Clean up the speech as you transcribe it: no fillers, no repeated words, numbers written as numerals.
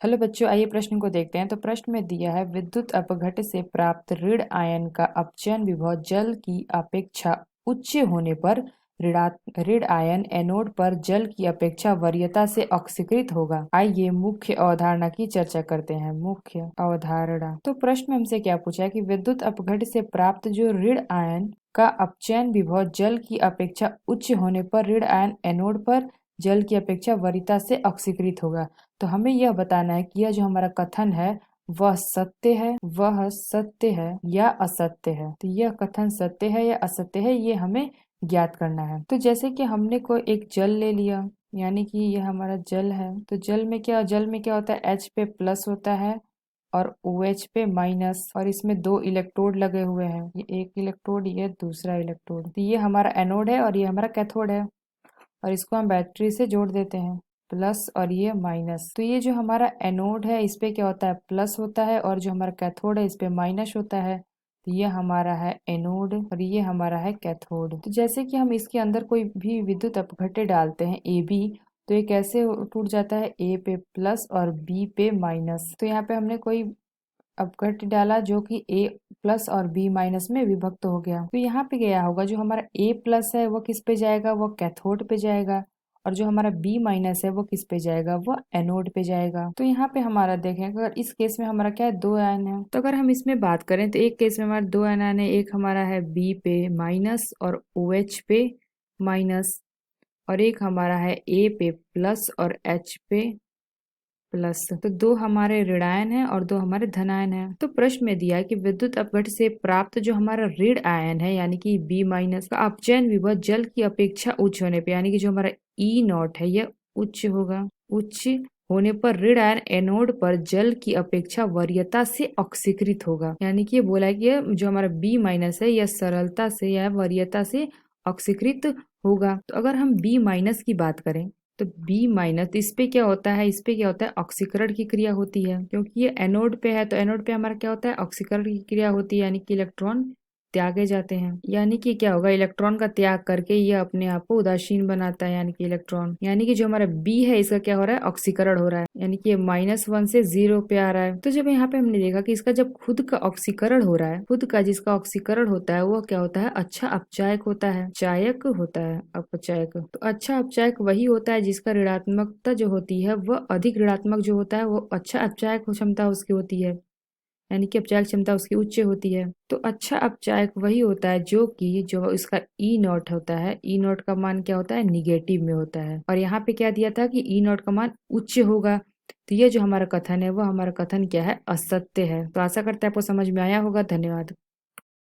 Hello बच्चों, आइए प्रश्न को देखते हैं। तो प्रश्न में दिया है विद्युत अपघट्य से प्राप्त ऋण आयन का अपचयन विभव जल की अपेक्षा उच्च होने पर ऋण आयन एनोड पर जल की अपेक्षा वरीयता से ऑक्सीकृत होगा। आइए मुख्य अवधारणा की चर्चा करते हैं। मुख्य अवधारणा। तो प्रश्न में हमसे क्या पूछा है कि विद्युत अपघट्य से प्राप्त जो ऋण आयन का अपचयन विभव जल की अपेक्षा उच्च होने पर ऋण आयन एनोड पर जल की अपेक्षा वरीयता से ऑक्सीकृत होगा। तो हमें यह बताना है कि यह जो हमारा कथन है वह सत्य है या असत्य है। तो यह कथन सत्य है या असत्य है, ये हमें ज्ञात करना है। तो जैसे कि हमने कोई एक जल ले लिया, यानी कि यह हमारा जल है। तो जल में क्या होता है, H पे प्लस होता है और OH पे माइनस, और इसमें दो इलेक्ट्रोड लगे हुए हैं, ये एक इलेक्ट्रोड, ये दूसरा इलेक्ट्रोड। तो ये हमारा एनोड है और ये हमारा कैथोड है, और इसको हम बैटरी से जोड़ देते हैं, प्लस और ये माइनस। तो ये जो हमारा एनोड है इस पे क्या होता है, प्लस होता है, और जो हमारा कैथोड है इस पे माइनस होता है। तो ये हमारा है एनोड और ये हमारा है कैथोड। तो जैसे कि हम इसके अंदर कोई भी विद्युत अपघट्य डालते हैं ए बी, तो ये कैसे टूट जाता है, ए पे प्लस और बी पे माइनस। तो यहाँ पे हमने कोई अपघट्य डाला जो कि ए प्लस और बी माइनस में विभक्त हो गया। तो यहाँ पे गया होगा जो हमारा ए प्लस है वो किस पे जाएगा, वो कैथोड पे जाएगा, और जो हमारा बी माइनस है वो किस पे जाएगा, वो एनोड पे जाएगा। तो यहाँ पे हमारा देखें, अगर इस केस में हमारा क्या है, दो आयन है। तो अगर हम इसमें बात करें तो एक केस में हमारा दो आयन है, एक हमारा है बी पे माइनस और OH पे माइनस, और एक हमारा है ए पे प्लस और H पे प्लस। तो दो हमारे ऋणायन है और दो हमारे धनायन है। तो प्रश्न में दिया है कि विद्युत अपघट्य से प्राप्त जो हमारा ऋण आयन है यानी कि बी माइनस का अपचयन विभव जल की अपेक्षा उच्च होने पे, यानी कि जो हमारा ई नॉट है यह उच्च होगा। उच्च होने पर ऋण आयन एनोड पर जल की अपेक्षा वरीयता से ऑक्सीकृत होगा। यानी कि ये बोला है कि जो हमारा बी माइनस है यह सरलता से या वरीयता से ऑक्सीकृत होगा। तो अगर हम बी माइनस की बात करें तो बी माइनस इस पे क्या होता है, इस पे क्या होता है, ऑक्सीकरण की क्रिया होती है। क्योंकि ये एनोड पे है तो एनोड पे हमारा क्या होता है, ऑक्सीकरण की क्रिया होती है, यानी कि इलेक्ट्रॉन त्यागे जाते हैं। यानी कि क्या होगा, इलेक्ट्रॉन का त्याग करके ये अपने आप को उदासीन बनाता है, यानी कि इलेक्ट्रॉन। यानी कि जो हमारा बी है इसका क्या हो रहा है, ऑक्सीकरण हो रहा है, यानी कि ये -1 से 0 पे आ रहा है। तो जब यहाँ पे हमने देखा कि इसका जब खुद का ऑक्सीकरण हो रहा है, खुद का जिसका ऑक्सीकरण होता है वो क्या होता है, अच्छा अपचायक होता है, चायक होता है, अपचायक। तो अच्छा अपचायक वही होता है जिसका ऋणात्मकता जो होती है वह अधिक ऋणात्मक जो होता है वो अच्छा अपचायक क्षमता उसकी होती है, यानी कि अपचायक क्षमता उसकी उच्च होती है। तो अच्छा अपचायक वही होता है जो इसका ई नॉट होता है, ई नॉट का मान क्या होता है, निगेटिव में होता है। और यहाँ पे क्या दिया था कि ई नॉट का मान उच्च होगा। तो ये जो हमारा कथन है वो हमारा कथन क्या है, असत्य है। तो आशा करते हैं आपको समझ में आया होगा। धन्यवाद।